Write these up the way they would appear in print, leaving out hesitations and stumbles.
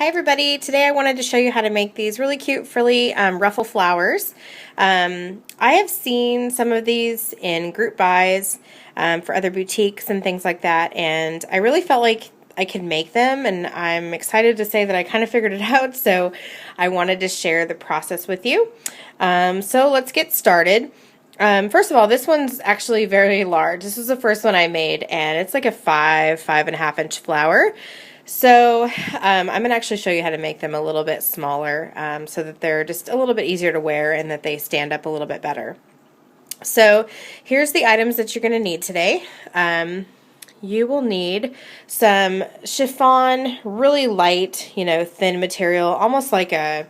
Hi everybody, today I wanted to show you how to make these really cute frilly ruffle flowers. I have seen some of these in group buys for other boutiques and things like that, and I really felt like I could make them, and I'm excited to say that I kind of figured it out, so I wanted to share the process with you. So let's get started. First of all, this one's actually very large. This was the first one I made, and it's like a 5.5 inch flower. So I'm going to actually show you how to make them a little bit smaller so that they're just a little bit easier to wear and that they stand up a little bit better. So here's the items that you're going to need today. You will need some chiffon, really light, thin material, almost like a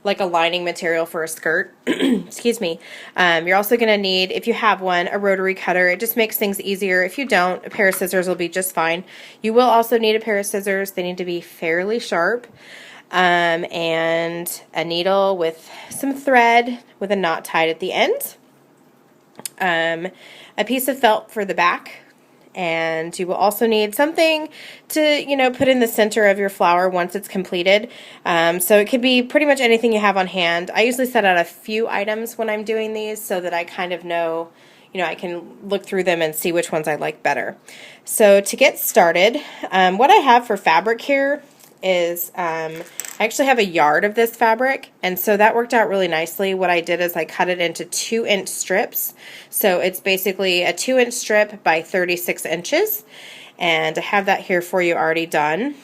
lining material for a skirt. Excuse me. You're also going to need, if you have one, a rotary cutter. It just makes things easier. If you don't, a pair of scissors will be just fine. You will also need a pair of scissors. They need to be fairly sharp. And a needle with some thread with a knot tied at the end. A piece of felt for the back. And you will also need something to, put in the center of your flower once it's completed. So it could be pretty much anything you have on hand. I usually set out a few items when I'm doing these so that I kind of know, I can look through them and see which ones I like better. So to get started, what I have for fabric here is I actually have a yard of this fabric, and so that worked out really nicely. What I did is I cut it into 2-inch strips, so it's basically a 2-inch strip by 36 inches, and I have that here for you already done.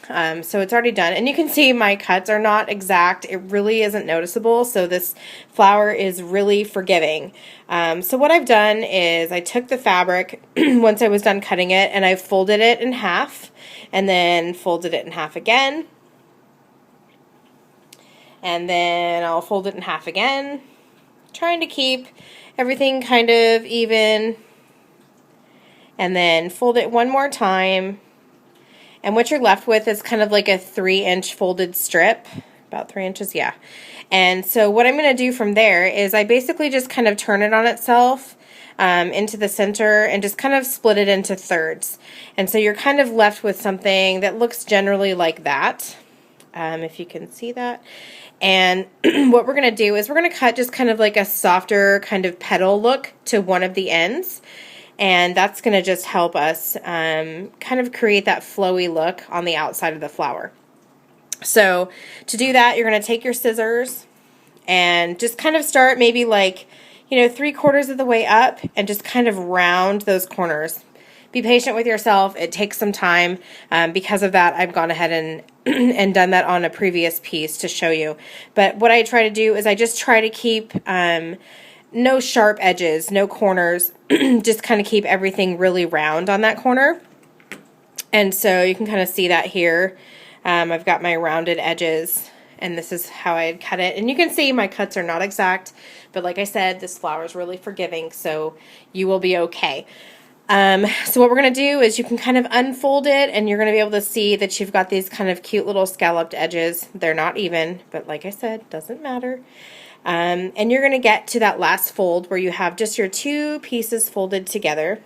So it's already done, and you can see my cuts are not exact. It really isn't noticeable, so this flower is really forgiving. So what I've done is I took the fabric once I was done cutting it, and I folded it in half, and then folded it in half again, and then I'll fold it in half again, trying to keep everything kind of even, and then fold it one more time. And what you're left with is kind of like a 3-inch folded strip, about 3 inches, yeah. And so what I'm going to do from there is I basically just kind of turn it on itself into the center and just kind of split it into thirds. And so you're kind of left with something that looks generally like that, if you can see that. And what we're going to do is we're going to cut just kind of like a softer kind of petal look to one of the ends. And that's going to just help us kind of create that flowy look on the outside of the flower. So to do that, you're going to take your scissors and just kind of start maybe like, 3/4 of the way up and just kind of round those corners. Be patient with yourself. It takes some time. Because of that, I've gone ahead and and done that on a previous piece to show you. But what I try to do is I just try to keep no sharp edges, no corners, just kind of keep everything really round on that corner. And so you can kind of see that here. I've got my rounded edges, and this is how I cut it. And you can see my cuts are not exact, but like I said, this flower is really forgiving, so you will be okay. So what we're going to do is you can kind of unfold it, and you're going to be able to see that you've got these kind of cute little scalloped edges. They're not even, but like I said, doesn't matter. And you're going to get to that last fold where you have just your 2 pieces folded together.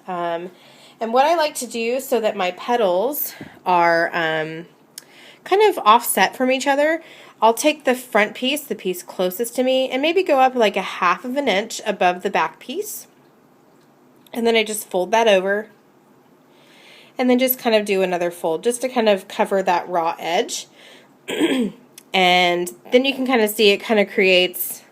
And what I like to do so that my petals are kind of offset from each other, I'll take the front piece, the piece closest to me, and maybe go up like a 1/2 inch above the back piece. And then I just fold that over, and then just kind of do another fold just to kind of cover that raw edge. And then you can kind of see it kind of creates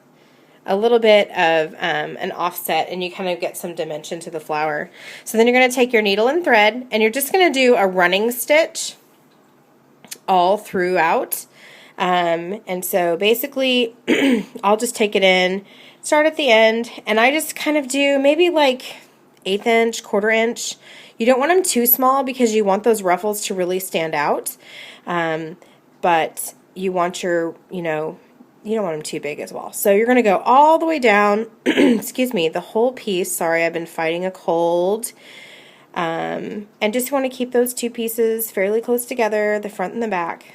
a little bit of an offset, and you kind of get some dimension to the flower. So then you're going to take your needle and thread, and you're just going to do a running stitch all throughout. And so basically I'll just take it in, start at the end, and I just kind of do maybe like 1/8 inch, 1/4 inch. You don't want them too small because you want those ruffles to really stand out. But you want your, you don't want them too big as well. So you're going to go all the way down, excuse me, the whole piece. Sorry, I've been fighting a cold. And just want to keep those 2 pieces fairly close together, the front and the back.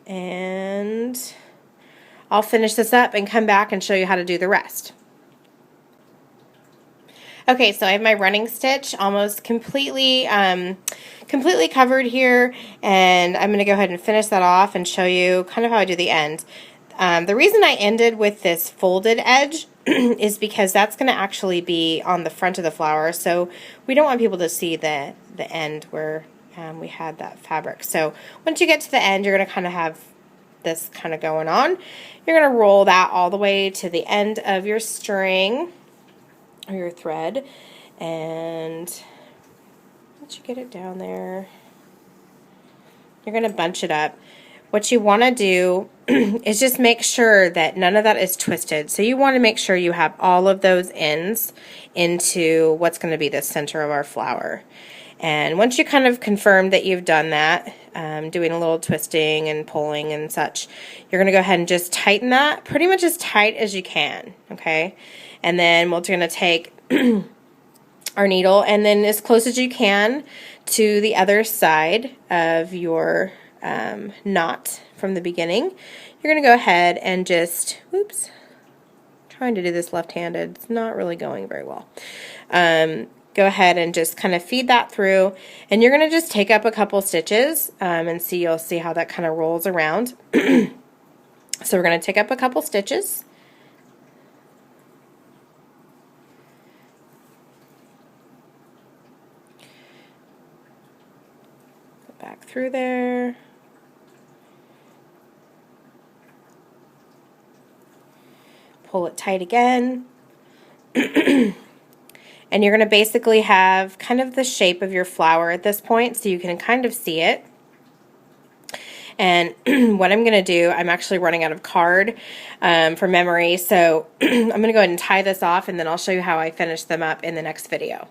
And I'll finish this up and come back and show you how to do the rest. Okay, so I have my running stitch almost completely completely covered here, and I'm going to go ahead and finish that off and show you kind of how I do the end. The reason I ended with this folded edge is because that's going to actually be on the front of the flower, so we don't want people to see the end where we had that fabric. So once you get to the end, you're going to kind of have this kind of going on. You're going to roll that all the way to the end of your string or your thread, and once you get it down there, you're going to bunch it up. What you want to do is just make sure that none of that is twisted. So you want to make sure you have all of those ends into what's going to be the center of our flower. And once you kind of confirm that you've done that, doing a little twisting and pulling and such, you're going to go ahead and just tighten that pretty much as tight as you can, okay? And then we're going to take our needle and then as close as you can to the other side of your knot from the beginning, you're going to go ahead and just, oops, trying to do this left-handed, it's not really going very well. Go ahead and just kind of feed that through, and you're going to just take up a couple stitches and you'll see how that kind of rolls around. So we're going to take up a couple stitches. Go back through there. Pull it tight again. And you're going to basically have kind of the shape of your flower at this point, so you can kind of see it. And what I'm going to do, I'm actually running out of card for memory, so I'm going to go ahead and tie this off, and then I'll show you how I finish them up in the next video.